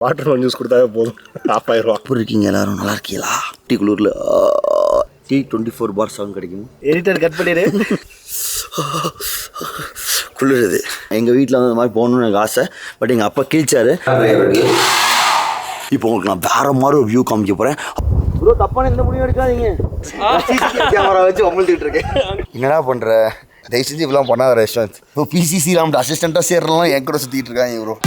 Water juice கொடுத்தாவே போதும், of ஆயிரும். அப்போ இருக்கீங்க எல்லாரும், நல்லா இருக்கீங்களா? டீ குளூரில் டீ 24/7 கிடைக்கும். எடிட்டர் கட் பண்ணிடு. குளிருது. எங்கள் வீட்டில் வந்து இந்த மாதிரி போகணுன்னு எனக்கு ஆசை, பட் எங்கள் அப்பா கிழிச்சாரு. இப்போ உங்களுக்கு நான் வேற மாதிரி ஒரு வியூ காமிக்க போகிறேன். ப்ரோ தப்பான எந்த முடிவும் எடுக்காதீங்க. கேமரா வச்சு அமுழ்த்திட்டு இருக்கேன். என்னடா பண்ணுற? தயவு செஞ்சு இப்பெல்லாம் பண்ணாத ரெஸ்டாரண்ட். இப்போ பிசிசி ராம்ட்டு அசிஸ்டண்ட்டாக சேர்றலாம் என் கூட சுற்றிட்டு இருக்காங்க ப்ரோ.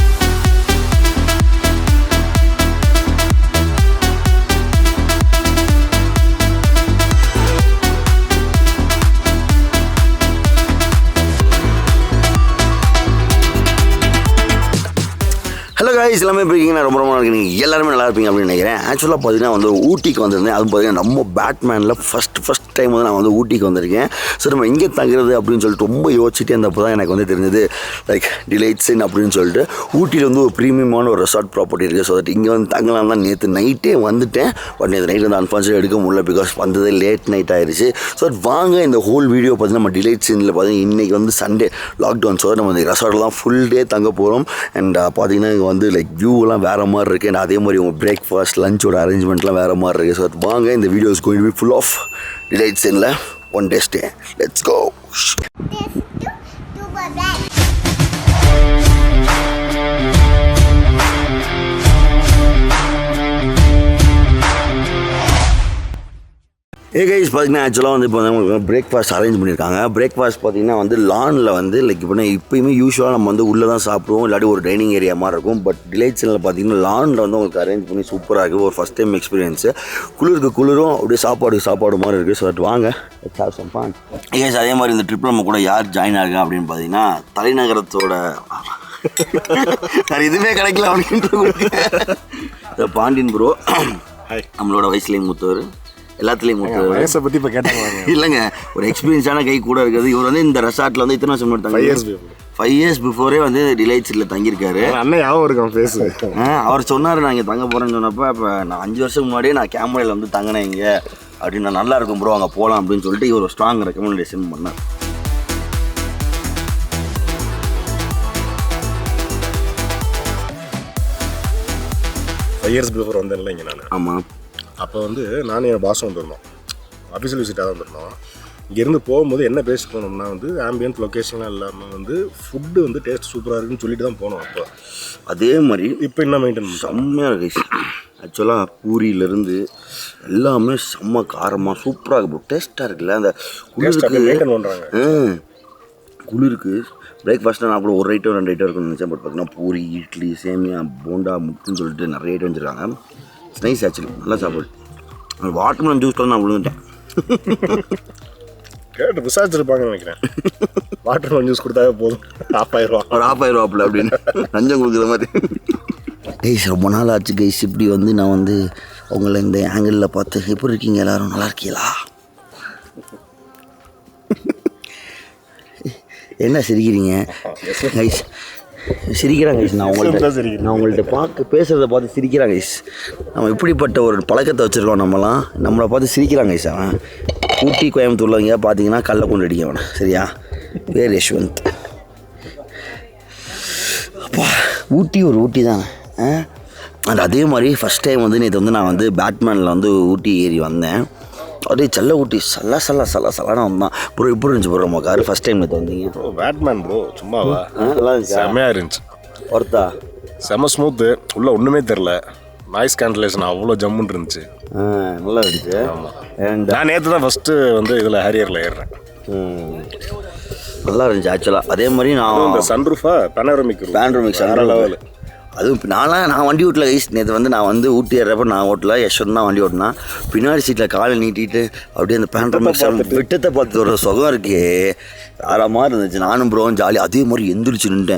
ஹலோ காய்ஸ், எல்லாமே இருக்கீங்க. ரொம்ப நல்லா இருக்கு. நீங்கள் எல்லாருமே நல்லா இருப்பீங்க அப்படின்னு நினைக்கிறேன். ஆக்சுவலாக பார்த்தீங்கன்னா வந்து ஊட்டிக்கு வந்திருந்தேன். அதுவும் பார்த்தீங்கன்னா நம்ம பேட்மேனில் ஃபஸ்ட் டைம் வந்து நான் வந்து ஊட்டிக்கு வந்திருக்கேன். ஸோ நம்ம எங்கே தங்குறது அப்படின்னு சொல்லிட்டு ரொம்ப யோசிச்சுட்டே இருந்தப்போ தான் எனக்கு வந்து தெரிஞ்சது லைக் டிலைட்ஸ் இன் அப்படின்னு சொல்லிட்டு ஊட்டியில் வந்து ஒரு ப்ரீமியமான ஒரு ரெசார்ட் ப்ராப்பர்ட்டி இருக்குது. ஸோ தட் இங்கே வந்து தங்கலாம் தான் நேற்று நைட்டே வந்துட்டேன். பட் நேற்று நைட் வந்து அன்ஃபார்ச்சுனேட் எடுக்க முடியல, பிகாஸ் வந்ததே லேட் நைட் ஆயிடுச்சு. ஸோ வாங்க இந்த ஹோல் வீடியோ பார்த்தீங்கன்னா நம்ம டிலைட்ஸ் இன்னில் பார்த்தீங்கன்னா இன்றைக்கி வந்து சண்டே லாக்டவுன். ஸோ நம்ம இந்த ரெசார்ட்லாம் ஃபுல் டே தங்க போகிறோம். அண்ட் பார்த்தீங்கன்னா இங்கே வந்து லைக் வியூலாம் வேறு மாதிரி இருக்குது. அண்ட் அதே மாதிரி உங்கள் பிரேக்ஃபாஸ்ட் லஞ்சோட அரேஞ்ச்மெண்ட்லாம் வேறு மாதிரி இருக்குது. ஸோ வாங்க இந்த video is going to be full of delights இன்ல one day stay. Let's go. Guys பார்த்தீங்கன்னா ஆக்சுவலாக வந்து இப்போ வந்து பிரேக்ஃபாஸ்ட் அரேஞ்ச் பண்ணியிருக்காங்க. பிரேக்ஃபாஸ்ட் பார்த்தீங்கன்னா வந்து லானில் வந்து லைக் இப்போ இப்போயுமே யூஸ்வலாக நம்ம வந்து உள்ளே தான் சாப்பிடுவோம், இல்லாட்டி ஒரு டைனிங் ஏரியா மாதிரி இருக்கும். பட் டிலைட்ஸில் பார்த்தீங்கன்னா லானில் வந்து உங்களுக்கு அரேஞ்ச் பண்ணி சூப்பராக இருக்குது. ஒரு ஃபஸ்ட் டைம் எக்ஸ்பீரியன்ஸு. குளிரும் அப்படியே சாப்பாடு மாதிரி இருக்குது. ஸோ வாங்க ஹேவ் சம் ஃபன். கைஸ் அதே மாதிரி இந்த ட்ரிப்பில் நம்ம கூட யார் ஜாயின் ஆகுங்க அப்படின்னு பார்த்தீங்கன்னா தலைநகரத்தோட சார் இதுவுமே கிடைக்கல அப்படின்ட்டு பாண்டியன் ப்ரோ, நம்மளோட வயசுலேயும் மூத்தவர், எல்லாத்துலேயும் வயசை பற்றி இப்போ கேட்டாங்க. இல்லைங்க, ஒரு எக்ஸ்பீரியன்ஸான கை கூட இருக்குது. இவர் வந்து இந்த ரெசார்ட்டில் வந்து இத்தனை வருஷம் எடுத்தாங்க. 5 years பிஃபோரே வந்து டிலைட்ஸில் தங்கியிருக்காரு. அண்ணன் யாவும் இருக்கும் பேசு. அவர் சொன்னார் நான் இங்கே தங்க போகிறேன்னு சொன்னப்போ, இப்போ நான் 5 வருஷம் முன்னாடியே நான் கேமராவில் வந்து தங்கினேன் இங்கே அப்படின்னு. நான் நல்லா இருக்கும் ப்ரோ, அங்கே போகலாம் அப்படின்னு சொல்லிட்டு இவர் ஒரு ஸ்ட்ராங் ரெக்கமெண்டேஷன் பண்ணார். இயர்ஸ் பிஃபோர் வந்தேன் இல்லைங்க நான். ஆமாம். அப்போ வந்து நானும் என் பாஸும் வந்துருந்தோம், அஃபிஷியல் விசிட்டாக தான் வந்துருந்தோம். இங்கேருந்து போகும்போது என்ன பேசி போனோம்னா வந்து ஆம்பியன்ட் லொக்கேஷன்லாம் இல்லாமல் வந்து ஃபுட்டு வந்து டேஸ்ட் சூப்பராக இருக்குன்னு சொல்லிட்டு தான் போனோம். அப்போ அதே மாதிரி இப்போ என்ன மெயின்டைன் பண்ணுறோம், செம்மையாக இருக்கு. ஆக்சுவலாக பூரியிலேருந்து எல்லாமே செம்ம காரமாக சூப்பராக இருக்குது, டேஸ்ட்டாக இருக்குல்ல. அந்த குளிருக்கு மெயின்டைன் பண்ணுறாங்க. குளிருக்கு பிரேக்ஃபாஸ்ட்டில் நான் கூட ஒரு ஐட்டம் 2 ஐட்டம் இருக்குன்னு நினச்சேன். பட் பார்த்தீங்கன்னா பூரி, இட்லி, சேமியா, போண்டா, முட்டுன்னு சொல்லிட்டு நிறைய ஐட்டம் வச்சுருக்காங்க. இட்ஸ் நைஸ் ஆக்சுவலி, நல்லா சாப்பாடு. வாட்டர்மெலன் ஜூஸ்லாம் நான் விழுந்துட்டேன். கேட்டு விசாரிச்சிருப்பாங்கன்னு நினைக்கிறேன். வாட்டர்மெலன் ஜூஸ் கொடுத்தாவே போதும், ஆஃப் ஆயிரும். ஒரு ஆஃப் ஆயிரம் அப்படின்னு லஞ்சம் கொடுக்குற மாதிரி. கைஸ் ரொம்ப நாள் ஆச்சு கைஸ் இப்படி வந்து நான் வந்து உங்களை இந்த ஆங்கிளில் பார்த்து. எப்படி இருக்கீங்க எல்லோரும், நல்லா இருக்கீங்களா? என்ன சிரிக்கிறீங்க கைஸ்? சிரிக்கிறாங்க கைஸ். நான் உங்கள்கிட்ட பார்க்க பேசுகிறத பார்த்து சிரிக்கிறாங்க கைஸ். நம்ம இப்படிப்பட்ட ஒரு பழக்கத்தை வச்சுருக்கோம். நம்மளை பார்த்து சிரிக்கிறாங்க கைஸ். அவன் ஊட்டி கோயம்புத்தூரில் இங்கே பார்த்தீங்கன்னா கல்லை கொண்டு அடிக்க வேணாம், சரியா? பேர் யஷ்வந்த். அப்பா ஊட்டி ஒரு ஊட்டி தானே. அண்ட் அதே மாதிரி ஃபஸ்ட் டைம் வந்து நேற்று வந்து நான் வந்து பேட்மேனில் வந்து ஊட்டி ஏறி வந்தேன். அப்படியே செல்ல ஊட்டி சல்லான வந்தான் ப்ரோ. எப்படி இருந்துச்சு ப்ரோ நம்ம கார் ஃபஸ்ட் டைம் நேற்று வந்தீங்க? பேட்மேன் ப்ரோ சும்மாவா? நல்லா இருந்துச்சு, செம்மையாக இருந்துச்சு. ஒருத்தா செம்ம ஸ்மூத்து, உள்ளே ஒன்றுமே தெரில. நாய்ஸ் கேன்சலேஷன் அவ்வளோ ஜம்முன்னு இருந்துச்சு, நல்லா இருந்துச்சு. ஆமாம். நான் நேற்று தான் ஃபஸ்ட்டு வந்து இதில் ஹேரியரில் ஏறுறேன். நல்லா இருந்துச்சு ஆக்சுவலாக. அதே மாதிரி நான் இந்த சன்ரூஃபா பேனரோமிக் வேறு லெவல். அதுவும் நான் வண்டி ஓட்டல கைஸ். நேற்று வந்து நான் வந்து ஊட்டி ஏறப்போ நான் ஓட்டல, யஷ்வந்த் தான் வண்டி ஓட்டினா. பின்னாடி சீட்டில் காலை நீட்டிட்டு அப்படியே அந்த பேனரோமிக் விட்டத்தை பார்த்து ஒரு சுகம் இருக்கே, வேற மாதிரி இருந்துச்சு. நானும் ப்ரோவும் ஜாலி. அதே மாதிரி எந்திரிச்சு நின்று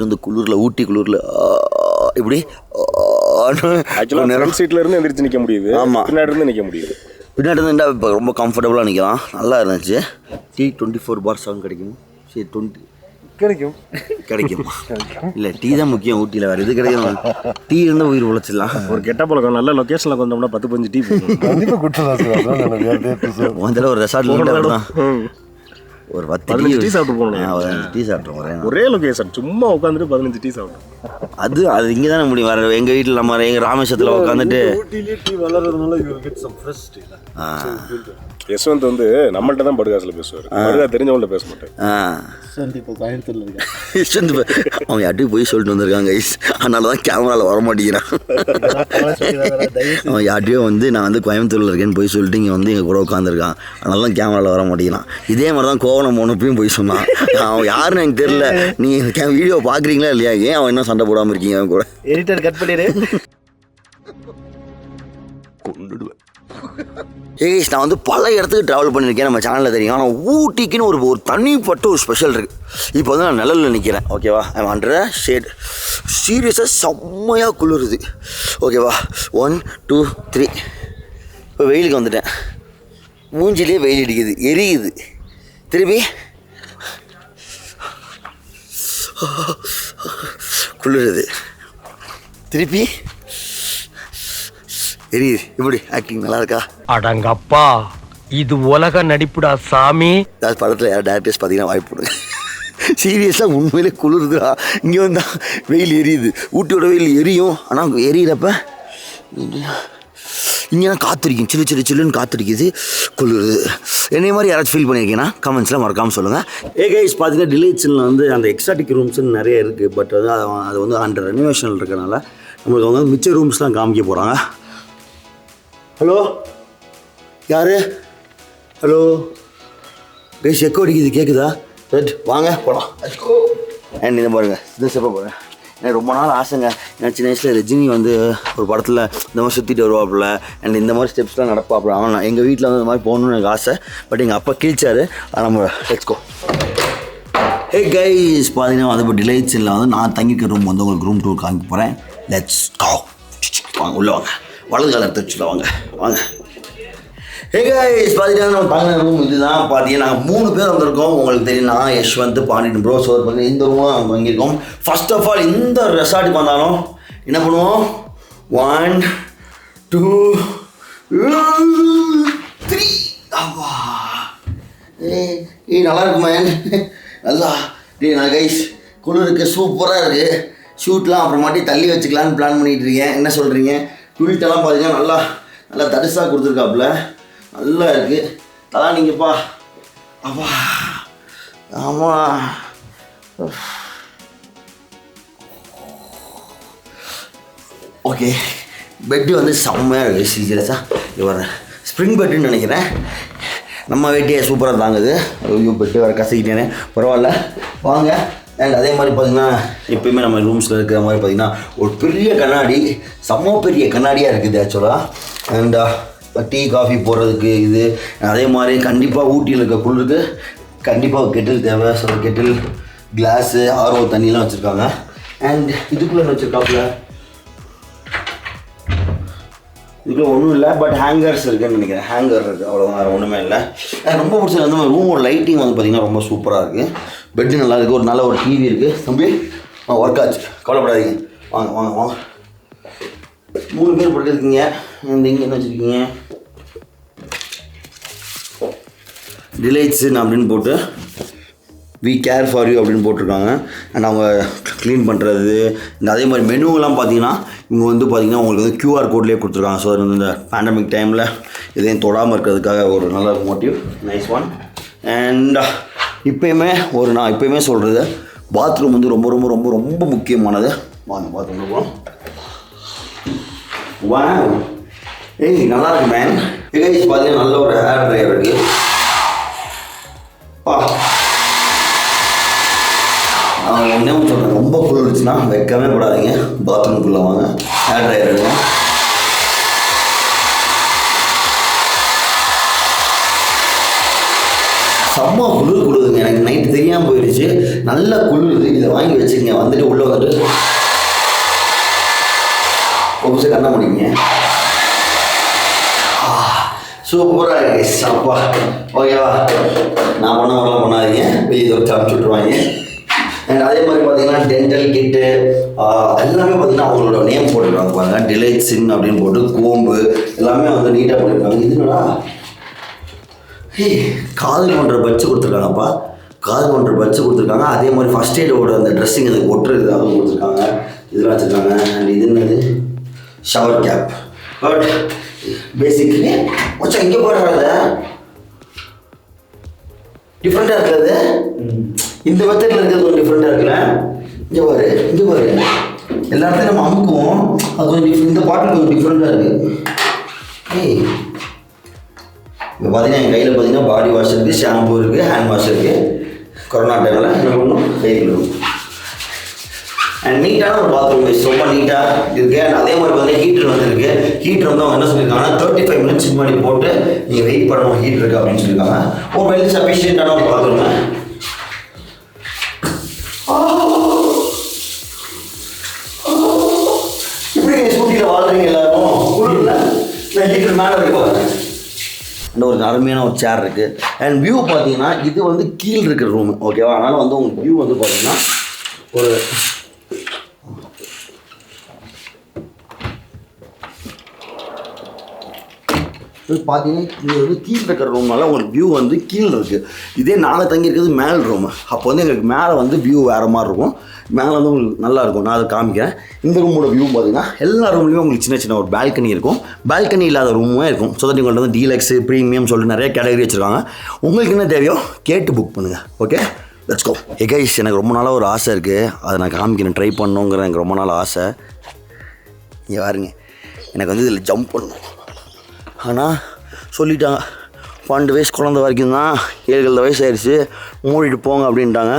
அந்த குளிரில், ஊட்டி குளிரில் இப்படி சீட்டில் இருந்து எந்திரிச்சு நிற்க முடியுது. ஆமாம், பின்னாடி இருந்து நிற்க முடியுது. பின்னாடி இருந்து இப்போ ரொம்ப கம்ஃபர்டபுளாக நிற்கலாம். நல்லா இருந்துச்சு. டீ 24/7 கிடைக்கும். சரி 20 கிடைக்கும். இல்லை டீ தான் முக்கியம் ஊட்டியில், வேறு இது கிடைக்கும். டீ இருந்தால் உயிர் உழைச்சிடலாம். ஒரு கெட்ட பழக்கம், நல்ல லொக்கேஷனில் கொஞ்சம்னா 10-15 டீ கண்டிப்பாக ஒரு ரெசார்ட்டில் தான் ஒரு 15 டீ சாப்பிட்டு போகணும். ஒரு 5 டீ சாப்பிட்றோம் ஒரே லொகேஷன் சும்மா உட்காந்துட்டு 15 டீ சாப்பிட்டோம். அது இங்கே தானே முடியும். வர எங்கள் வீட்டில் நம்ம எங்கள் ராமேஸ்வரத்தில் உட்காந்துட்டு டீ வளர்றதுனால யஸ்வந்த் வந்து நம்மள்ட்ட தான் படுகாசில் பேசுவார். படுகா தெரிஞ்சவங்கள்ட்ட பேச மாட்டேன். இப்போ கோயம்புத்தூர்ல இருக்கேன். அவன் யார்ட்டையும் போய் சொல்லிட்டு வந்திருக்காங்க கைஸ். அதனால தான் கேமராவில் வர மாட்டேங்கிறான். அவன் யார்ட்டையும் வந்து நான் வந்து கோயம்புத்தூரில் இருக்கேன்னு போய் சொல்லிட்டு இங்கே வந்து எங்கள் கூட உட்காந்துருக்கான். அதனால தான் கேமராவில் வர மாட்டேங்கிறான். இதே மாதிரி தான் கோவணம் போனப்பையும் போய் சொன்னான். அவன் யாருன்னு எனக்கு தெரியல. நீ வீடியோ பார்க்குறீங்களா இல்லையா? ஏன் அவன் என்ன சண்டை போடாமல் இருக்கீங்க அவன் கூட? எடிட்டர் கட் பண்ணிடு. கொண்டுடுவேன். ஏஸ் நான் வந்து பல இடத்துக்கு ட்ராவல் பண்ணியிருக்கேன், நம்ம சேனலில் தெரியும். ஆனால் ஊட்டிக்குன்னு ஒரு தனிப்பட்ட ஒரு ஸ்பெஷல் இருக்குது. இப்போ வந்து நான் நிழலில் நிற்கிறேன். ஓகேவா? I'm under shade. சீரியஸாக செம்மையாக குளிருது. ஓகேவா? 1 2 3. இப்போ வெயிலுக்கு வந்துட்டேன். மூஞ்சிலே வெயில் அடிக்குது, எரியுது. திருப்பி குளிருது, திருப்பி எரியுது. இப்படி ஆக்டிங் நல்லா இருக்கா? அடங்கப்பா, இது உலக நடிப்புடா சாமி. ஏதாவது படத்தில் யார் டேரக்டர்ஸ் பார்த்தீங்கன்னா வாய்ப்பு கொடுங்க. சீரியஸாக உண்மையிலே குளிருதுடா. இங்கே வந்தால் வெயில் எரியுது. ஊட்டியோட வெயில் எரியும். ஆனால் எரியிறப்ப இங்கே காத்திருக்கும், சில்லு சில்லு சில்லுன்னு காத்திருக்குது, குளிருது. என்னை மாதிரி யாராச்சும் ஃபீல் பண்ணியிருக்கீங்கன்னா கமெண்ட்ஸில் மறக்காமல் சொல்லுங்கள். கைஸ் பார்த்தீங்கன்னா டிலைட்ஸில் வந்து அந்த எக்ஸாட்டிக் ரூம்ஸ்ன்னு நிறைய இருக்குது. பட் வந்து அது வந்து அண்டர் ரெனோவேஷன் இருக்கிறனால நம்மளுக்கு வந்து மிச்ச ரூம்ஸ்லாம் காமிக்க போகிறாங்க. ஹலோ, யார்? ஹலோ கைஸ், எக்கோ அடிக்குது, கேட்குதா? ரைட், வாங்க போகலாம். அண்ட் இந்த பாருங்கள், இந்த ஸ்டெப்பை பாருங்கள். எனக்கு ரொம்ப நாள் ஆசைங்க. ஏன்னா சின்ன வயசில் ரஜினி வந்து ஒரு படத்தில் இந்த மாதிரி சுற்றிட்டு வருவாப்புல. அண்ட் இந்த மாதிரி ஸ்டெப்ஸ்லாம் நடப்பாப்புல. ஆனால் எங்கள் வீட்டில் வந்து இந்த மாதிரி போகணுன்னு எனக்கு ஆசை. பட் எங்கள் அப்பா கிழிச்சாரு. அதை நம்ம லெட்ஸ் கோ. ஹே கைஸ், பார்த்தீங்கன்னா வந்து இப்போ டிலைட்ஸில் வந்து நான் தங்கிக்கிற ரூம் வந்து உங்களுக்கு ரூம் டூர் காமிக்க போகிறேன். Let's go. வாங்க உள்ளே வாங்க. வலது கால எடுத்து வச்சுல வாங்க வாங்க. ஹே கைஸ், பார்த்தீங்கன்னா நம்ம தங்கின ரூம் இதுதான். பார்த்தீங்கன்னா நாங்கள் 3 பேர் வந்திருக்கோம். உங்களுக்கு தெரியும், நான் யஷ்வந்த் பாண்டியன் ப்ரோ. ஸோ பார்த்தீங்கன்னா இந்த ரூம் நாங்கள் வாங்கியிருக்கோம். ஃபர்ஸ்ட் ஆஃப் ஆல் இந்த ரெசார்ட்டுக்கு வந்தாலும் என்ன பண்ணுவோம்? 1 2 3. ஆவா, ஏய் நல்லா இருக்குமா? நல்லா நான் கைஸ் குளிருக்கு சூப்பராக இருக்குது. ஷூட்லாம் அப்புறமாட்டி தள்ளி வச்சுக்கலான்னு பிளான் பண்ணிகிட்டு இருக்கேன். என்ன சொல்கிறீங்க? ட்வில்ட்டெல்லாம் பார்த்தீங்கன்னா நல்லா நல்லா தரிசாக கொடுத்துருக்காப்புல. நல்லா இருக்குது. அதான் நீங்கள்ப்பா. அப்பா ஆமாம். ஓகே, பெட்டு வந்து செம்மையாக இருக்குது. சீரியஸாக இவர் ஸ்ப்ரிங் பெட்டுன்னு நினைக்கிறேன். நம்ம வேட்டியை சூப்பராக தாங்குது. ஐயோ, பெட்டு வேறு கசக்கிட்டேனே. பரவாயில்ல, வாங்க. அண்ட் அதே மாதிரி பார்த்திங்கன்னா எப்போயுமே நம்ம ரூம்ஸில் இருக்கிற மாதிரி பார்த்திங்கன்னா ஒரு பெரிய கண்ணாடி, செம்ம பெரிய கண்ணாடியாக இருக்குது ஆக்சுவலாக. அண்ட் டீ காஃபி போடுறதுக்கு இது. அதே மாதிரி கண்டிப்பாக ஊட்டியில் இருக்க குளிருக்கு கண்டிப்பாக கெட்டில் தேவை. ஸோ கெட்டில், கிளாஸு, ஆர்ஓ தண்ணிலாம் வச்சுருக்காங்க. அண்ட் இதுக்குள்ளே வச்சுருக்காப்புல இதுக்குள்ள ஒன்றும் இல்லை. பட் ஹேங்கர்ஸ் இருக்குதுன்னு நினைக்கிறேன். ஹேங்கர் இருக்குது, அவ்வளோதான், வேறு ஒன்றுமே இல்லை. எனக்கு ரொம்ப பிடிச்சது வந்து ரூமோட லைட்டிங் வந்து பார்த்திங்கன்னா ரொம்ப சூப்பராக இருக்குது. பெட்டு நல்லா இருக்குது. ஒரு நல்ல ஒரு டிவி இருக்குது. தம்பி ஒர்க் ஆச்சு, கவலைப்படாதீங்க. வாங்க வாங்க வாங்க. 3 பேர் படுத்துருக்கீங்க. இந்த இங்கே என்ன வச்சுருக்கீங்க? டிலைட்ஸுன்னு அப்படின்னு போட்டு வி கேர் ஃபார் யூ அப்படின்னு போட்டிருக்காங்க. அண்ட் அவங்க க்ளீன் பண்ணுறது இந்த அதே மாதிரி மெனுவெலாம் பார்த்தீங்கன்னா இங்கே வந்து பார்த்திங்கன்னா உங்களுக்கு வந்து QR கோட்லேயே கொடுத்துருக்காங்க. ஸோ இந்த பேண்டமிக் டைமில் எதையும் தொடாமல் இருக்கிறதுக்காக ஒரு நல்ல மோட்டிவ். Nice one. அண்ட் நான் இப்போயுமே சொல்கிறது, பாத்ரூம் வந்து ரொம்ப ரொம்ப ரொம்ப ரொம்ப முக்கியமானது. வாங்க பாத்ரூம் போகலாம். வா, ஏய் நல்லா இருக்கு மேன். கைஸ் பார்த்தீங்கன்னா நல்ல ஒரு ஹேர் ட்ரையர் இருக்குது. என்ன சொல்கிறேன், ரொம்ப குளிர்ச்சுன்னா வைக்கவே கூடாதீங்க. பாத்ரூம்குள்ளே வாங்க, ஹேர் ட்ரையர் எடுங்க. செம்ம குளிருதுங்க. எனக்கு நைட்டு தெரியாமல் போயிடுச்சு. நல்லா குளிருது. இதை வாங்கி வச்சுக்கங்க. வந்துட்டு உள்ளே வந்துட்டு ஒரு நிமிஷம் கண்ண முடியுங்க. சூப்பராக இருக்கு. அப்பா ஓகேவா? நான் பண்ண மாதிரிலாம் பண்ணாதீங்க, வெளியே வச்சு அனுப்பிச்சி விட்ருவாங்க. அண்ட் அதே மாதிரி பார்த்தீங்கன்னா டென்டல் கிட்டு எல்லாமே பார்த்தீங்கன்னா அவங்களோட நேம் போட்டுருக்காங்க பாருங்கள். டிலைட்ஸின் அப்படின்னு போட்டு கோம்பு எல்லாமே வந்து நீட்டாக பண்ணியிருக்காங்க. இதுனா காது பண்ணுற பட்சு கொடுத்துருக்காங்கப்பா. காது பண்ணுற பட்சு கொடுத்துருக்காங்க. அதே மாதிரி ஃபஸ்ட் எய்டோட அந்த ட்ரெஸ்ஸிங் அதுக்கு ஒட்டுறது அதுவும் கொடுத்துருக்காங்க. இதெல்லாம் வச்சுருக்காங்க. அண்ட் இது என்னது ஷவர் கேப். பட் பேசிக்லி கொஞ்சம் இங்கே போடுறாங்க டிஃப்ரெண்ட்டாக இருக்கிறது. இந்த மெத்தடில் இருக்கிறது கொஞ்சம் டிஃப்ரெண்ட்டாக இருக்குல்ல. இங்கே பாரு எல்லா இடத்தையும் நம்ம அமுக்குவோம். அது கொஞ்சம் இந்த பாட்டில் கொஞ்சம் டிஃப்ரெண்ட்டாக இருக்குது. இப்போ பார்த்தீங்கன்னா என் கையில் பார்த்தீங்கன்னா பாடி வாஷ் இருக்குது, ஷாம்பு இருக்குது, ஹேண்ட் வாஷ் இருக்குது. கொரோனா டைமில் என்ன பண்ணணும் கை கழுவணும். அண்ட் நீட்டான ஒரு பாத்ரூம் வைஸ் ரொம்ப நீட்டாக இருக்குது. அண்ட் அதே மாதிரி பார்த்தீங்கன்னா ஹீட்டர் வந்துருக்கு. ஹீட்டர் வந்து அவங்க என்ன சொல்லியிருக்காங்கன்னா 35 மினிட்ஸ் முன்னாடி போட்டு நீங்கள் வெயிட் பண்ணணும் ஹீட் இருக்குது அப்படின்னு சொல்லியிருக்காங்க. ஒரு வெல் சஃபிஷியண்டான ஒரு பாத்ரூமு. இப்படி ஸ்கூட்டியில் வாழ்றீங்க எல்லாரும் ஹீட்டர் மேலே இருப்பாங்க. ஒரு அருமையான ஒரு சேர் இருக்குது. அண்ட் வியூ பார்த்தீங்கன்னா இது வந்து கீழே இருக்கிற ரூமு, ஓகேவா? அதனால் வந்து உங்களுக்கு வியூ வந்து பார்த்தீங்கன்னா ஒரு பார்த்தீங்கன்னா இது வந்து கீழே இருக்கிற ரூம்னால உங்களுக்கு வியூ வந்து கீழே இருக்குது. இதே நாங்கள் தங்கியிருக்கிறது மேல் ரூமு. அப்போ வந்து எங்களுக்கு மேலே வந்து வியூ வேறு மாதிரி இருக்கும். மேலே வந்து உங்களுக்கு நல்லாயிருக்கும். நான் அதை காமிக்கிறேன். இந்த ரூமோட வியூ பார்த்தீங்கன்னா எல்லா ரூம்லேயும் உங்களுக்கு சின்ன சின்ன ஒரு பால்கனி இருக்கும். பால்கனி இல்லாத ரூமுமே இருக்கும். ஸோ தட் உங்கள்கிட்ட வந்து டீலக்ஸு ப்ரீமியம் சொல்லிட்டு நிறைய கேட்டகரி வச்சுருக்காங்க. உங்களுக்கு என்ன தேவையோ கேட்டு புக் பண்ணுங்கள். Okay, let's go. கைஸ், எனக்கு ரொம்ப நாளாக ஒரு ஆசை இருக்குது. அதை நான் காமிக்கிறேன், ட்ரை பண்ணணுங்கிற எனக்கு ரொம்ப நாள் ஆசை. இங்கே பாருங்க, எனக்கு வந்து இதில் ஜம்ப் பண்ணணும். ஆனால் சொல்லிட்டாங்க 12 வயசு குழந்த வரைக்கும் தான், 7 வயசு ஆயிடுச்சு, மூடிட்டு போங்க அப்படின்ட்டாங்க.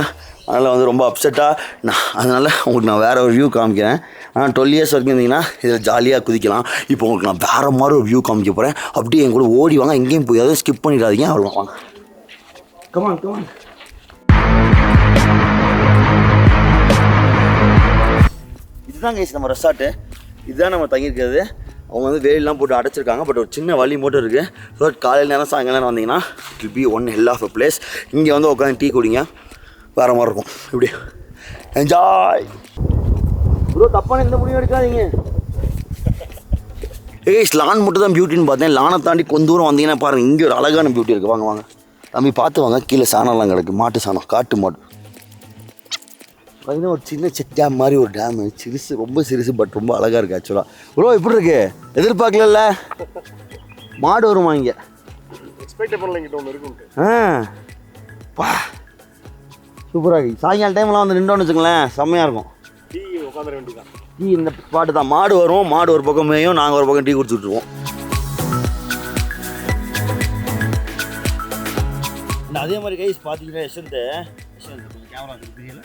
அதனால் வந்து ரொம்ப அப்செட்டாக அதனால் உங்களுக்கு நான் வேறு ஒரு வியூ காமிக்கிறேன். ஆனால் 12 இயர்ஸ் வரைக்கும் இருந்தீங்கன்னா இதில் ஜாலியாக குதிக்கலாம். இப்போ உங்களுக்கு நான் வேறு மாதிரி ஒரு வியூ காமிக்க போகிறேன். அப்படியே என் கூட ஓடி வாங்க, எங்கேயும் போய் அதாவது ஸ்கிப் பண்ணிடாதீங்க. அவ்வளோ வாங்க, கமான். இதுதான் கைஸ் நம்ம ரெசார்ட்டு. இதுதான் நம்ம தங்கியிருக்கிறது. அவங்க வந்து வேலிலாம் போட்டு அடைச்சிருக்காங்க. பட் ஒரு சின்ன வழி மட்டும் இருக்குது. ஸோ காலையில் நேரம் சாயங்காலம் நேரம் வந்தீங்கன்னா it will be one hell of a place. இங்கே வந்து உட்காந்து டீ குடிங்க, வேறு மாதிரி இருக்கும். இப்படி என்ஜாய் ப்ரோ. தப்பான எந்த முடிவும் எடுக்காதீங்க. ஏய், லான் மட்டும் தான் பியூட்டின்னு பார்த்தேன். லானை தாண்டி கொஞ்சம் தூரம் வந்தீங்கன்னா பாருங்கள், இங்கே ஒரு அழகான பியூட்டி இருக்குது. வாங்க தம்பி, பார்த்து வாங்க. கீழே சாணம்லாம் கிடக்கு, மாட்டு சாணம், காட்டு மாடு. பார்த்தீங்கன்னா ஒரு சின்ன செக் டேம் மாதிரி ஒரு டேமு, சிறுசு, ரொம்ப சிறுசு, பட் ரொம்ப அழகாக இருக்குது ஆக்சுவலாக. ப்ரோ எப்படி இருக்கு? எதிர்பார்க்கல. மாடு வருமா இங்கே? பா, சூப்பராக இருக்குது. சாயங்காலம் டைம்லாம் வந்து நின்றோன்னு வச்சுங்களேன், செம்மையாக இருக்கும். டீ இந்த பாட்டு தான். மாடு வரும், மாடு ஒரு பக்கம் மேயும், நாங்கள் ஒரு பக்கம் டீ குடிச்சுட்ருவோம். அதே மாதிரி கைஸ் பார்த்தீங்கன்னா யஷ்வந்த் கேமரா தெரியல,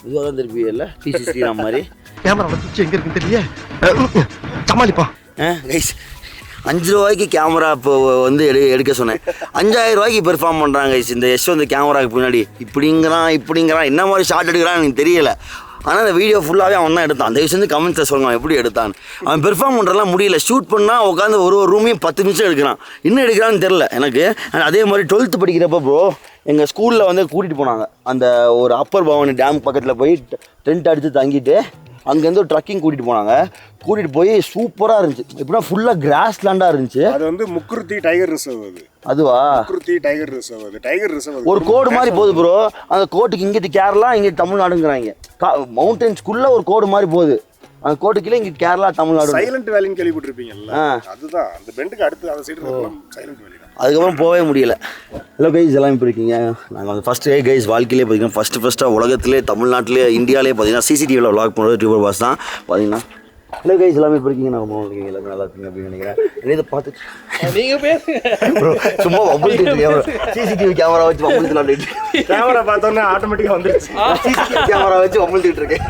இதுவாக தான் திருப்பி இல்லை டிசி ஸ்ரீராம் மாதிரி கேமரா வச்சு எங்கே இருக்குன்னு தெரியல, சமாளிப்பா. கைஸ் 5 ரூபாய்க்கு கேமரா இப்போ வந்து எடுக்க சொன்னேன். 5000 ரூபாய்க்கு பெர்ஃபார்ம் பண்ணுறாங்க கைஸ் இந்த யஷ்வந்த் கேமராவுக்கு பின்னாடி. இப்படிங்கிறான் என்ன மாதிரி ஷார்ட் எடுக்கிறான்னு எனக்கு தெரியல. ஆனால் அந்த வீடியோ ஃபுல்லாகவே அவன் தான் எடுத்தான். அந்த விஷயம் கமெண்ட்ஸில் சொல்லுவான் எப்படி எடுத்தான். அவன் பெர்ஃபார்ம் பண்ணுறலாம் முடியல. ஷூட் பண்ணால் உட்காந்து ஒரு ரூமையும் 10 நிமிஷம் எடுக்கிறான். இன்னும் எடுக்கிறான்னு தெரில எனக்கு. அதே மாதிரி 12th படிக்கிறப்ப ப்ரோ எங்கள் ஸ்கூலில் வந்து கூட்டிகிட்டு போனாங்க. அந்த ஒரு அப்பர் பவானி டேம் பக்கத்தில் போய் டென்ட் அடித்து தங்கிட்டு அங்கேருந்து ஒரு ட்ரக்கிங் கூட்டிகிட்டு போனாங்க. கூட்டிகிட்டு போய் சூப்பராக இருந்துச்சு. எப்படின்னா ஃபுல்லாக கிராஸ் லேண்டாக இருந்துச்சு. அது வந்து முக்குருத்தி டைகர் ரிசர்வ். அதுவா? Mukurthi tiger reserve. அது டைகர் ரிசர்வ் ஒரு கோடு மாதிரி போகுது ப்ரோ. அந்த கோட்டுக்கு இங்கிட்டு கேரளா, இங்கிட்டு தமிழ்நாடுங்கிறாங்க. மவுண்டன்ஸ்குள்ளே ஒரு கோடு மாதிரி போகுது. அந்த கோட்டு கீழே இங்கிட்டு கேரளா, தமிழ்நாடு. சைலண்ட் வேலின்னு கேள்விப்பட்டிருப்பீங்கல்ல, அதுதான் அந்த பெண்டுக்கு அடுத்து அந்த சைடு சைலண்ட் வேலி. அதுக்கப்புறம் போகவே முடியல. ஹலோ கைஸ், எல்லாம் இப்போ இருக்கீங்க. நாங்கள் வந்து ஃபஸ்ட்டு கைஸ் வாழ்க்கையிலே பார்த்தீங்கன்னா ஃபஸ்ட்டாக உலகத்திலே, தமிழ்நாட்டிலே, இந்தியாவிலே பார்த்தீங்கன்னா சிசிடிவியில் விளாக் பண்ணுறது டியூபர் பாஸ் தான் பார்த்தீங்கன்னா. ஹலோ கைஸ், எல்லாமே இப்போ இருக்கீங்க. நான் இருக்கீங்க, எல்லாமே நல்லா இருக்கீங்க அப்படின்னு நினைக்கிறேன். இதை பார்த்துட்டு நீங்கள் ப்ரோ சும்மா சிசிடிவி கேமரா வச்சு வம்புழுத்துலாட்டு கேமரா பார்த்தோன்னே ஆட்டோமேட்டிக்காக வந்துருச்சு. சிசிடிவி கேமரா வச்சு வம்புழுத்துட்டு இருக்கேன்.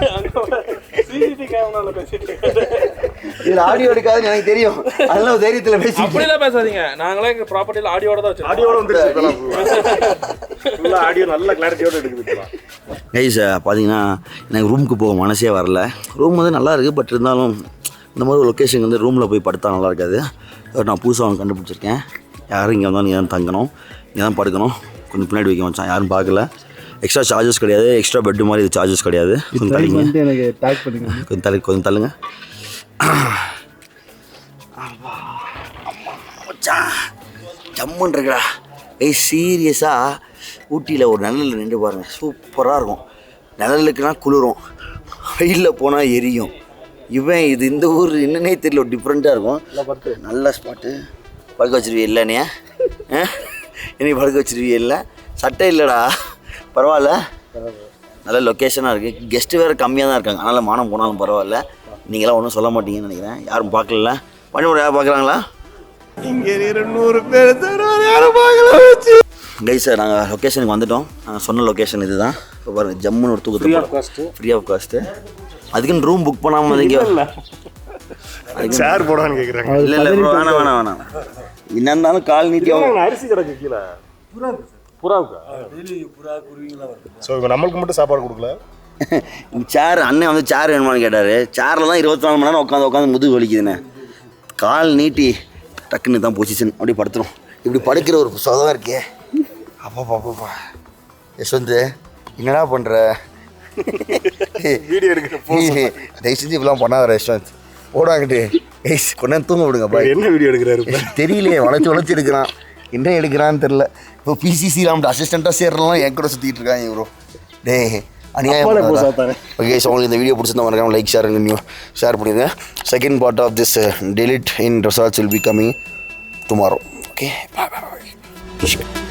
இதில் ஆடியோ எடுக்காதுன்னு எனக்கு தெரியும். அதெல்லாம் தைரியத்தில் பேசி அப்படிலாம் பேசாதீங்க. நாங்களே எங்கள் ப்ராப்பர்ட்டியில் ஆடியோட தான் வச்சு ஆடியோட வந்துருச்சு. ஆடியோ நல்ல கிளாரிட்டியோட எடுக்குது. கைஸ் பார்த்தீங்கன்னா எனக்கு ரூமுக்கு போக மனசே வரல. ரூம் வந்து நல்லா இருக்குது. பட் இருந்தாலும் இந்த மாதிரி ஒரு லொக்கேஷன் வந்து ரூமில் போய் படுத்தா நல்லா இருக்காது. நான் புதுசாக அவன் கண்டுபிடிச்சிருக்கேன். யாரும் இங்கே வந்தாலும் இங்கே தான் தங்கணும், இங்கே தான் படுக்கணும். கொஞ்சம் பின்னாடி வைக்க வச்சான், யாரும் பார்க்கல. எக்ஸ்ட்ரா சார்ஜஸ் கிடையாது, எக்ஸ்ட்ரா பெட்டு மாதிரி இது சார்ஜஸ் கிடையாது. கொஞ்சம் தள்ளிங்க, கொஞ்சம் தள்ளுங்க. ஜம்முன்னு இருக்குடா. சீரியஸாக ஊட்டியில் ஒரு நிழலில் நின்று பாருங்கள், சூப்பராக இருக்கும். நிழலுக்குனா குளிரும், வெயிலில் போனால் எரியும். இவன் இது இந்த ஊர் என்னன்னே தெரியல, ஒரு டிஃப்ரெண்ட்டாக இருக்கும். நல்ல ஸ்பாட்டு. படுக்க வச்சிருவிய இல்லைண்ணே? என்னைக்கு படுக்க வச்சிருவிய இல்லை? சட்டை இல்லைடா, பரவாயில்ல. நல்ல லொக்கேஷனாக இருக்குது. கெஸ்ட்டு வேறு கம்மியாக தான் இருக்காங்க, அதனால் மானம் போனாலும் பரவாயில்ல. நீங்களாம் ஒன்றும் சொல்ல மாட்டீங்கன்னு நினைக்கிறேன். யாரும் பார்க்கல. பனிமூட யாரும் பார்க்குறாங்களா? இங்கே 200 பேர் யாரும் பார்க்கல வச்சு. கைஸ் நாங்கள் லொக்கேஷனுக்கு வந்துட்டோம். நாங்கள் சொன்ன லொக்கேஷன் இது தான். இப்போ பாருங்கள், ஜம்முன்னு ஒரு தூக்கத்தை ஃப்ரீ ஆஃப் காஸ்ட்டு. அதுக்குன்னு ரூம் புக் பண்ணாமல் இங்கே சேர் போடான்னு கேட்குறாங்க. இல்லை இல்லை ப்ரோ, வேணாம். என்ன இருந்தாலும் கால் நீட்டி அரிசி கிடக்கு கீழே. புறாவுக்கா? ஸோ இவங்க நம்மளுக்கு மட்டும் சாப்பாடு கொடுக்கல. சேர் அண்ணன் வந்து சேர் வேணுமான்னு கேட்டார். சேரில் தான் 24 மணி நேரம் உட்காந்து முதுகு வலிக்குதுண்ணே. கால் நீட்டி டக்குன்னு தான் பொசிஷன் அப்படியே படுத்துரும். இப்படி படுக்கிற ஒரு சொதம் இருக்கே. அப்பா யஷ்வந்த் என்னடா பண்ணுற? வீடியோ எடுக்கிற தயவு செஞ்சு இப்பெல்லாம் பண்ணாத யஷ்வந்த். போடாங்கிட்டு கொண்டாந்து தூங்க விடுங்க பாய். என்ன வீடியோ எடுக்கிறாரு தெரியலையே, வளைச்சி எடுக்கிறான். என்ன எடுக்கிறான்னு தெரில. இப்போ பிசிசி ராம்ட்டு அசிஸ்டண்ட்டாக சேர்றலாம் என் கூட சுற்றிட்டு இருக்காங்க ப்ரோ. டே அநியாயம். ஓகே, ஸோ உங்களுக்கு இந்த வீடியோ பிடிச்சிருந்தா மறக்காம லைக் ஷேர் பண்ணிடுங்க. Second part of this delete in resorts will be coming tomorrow. Okay, bye.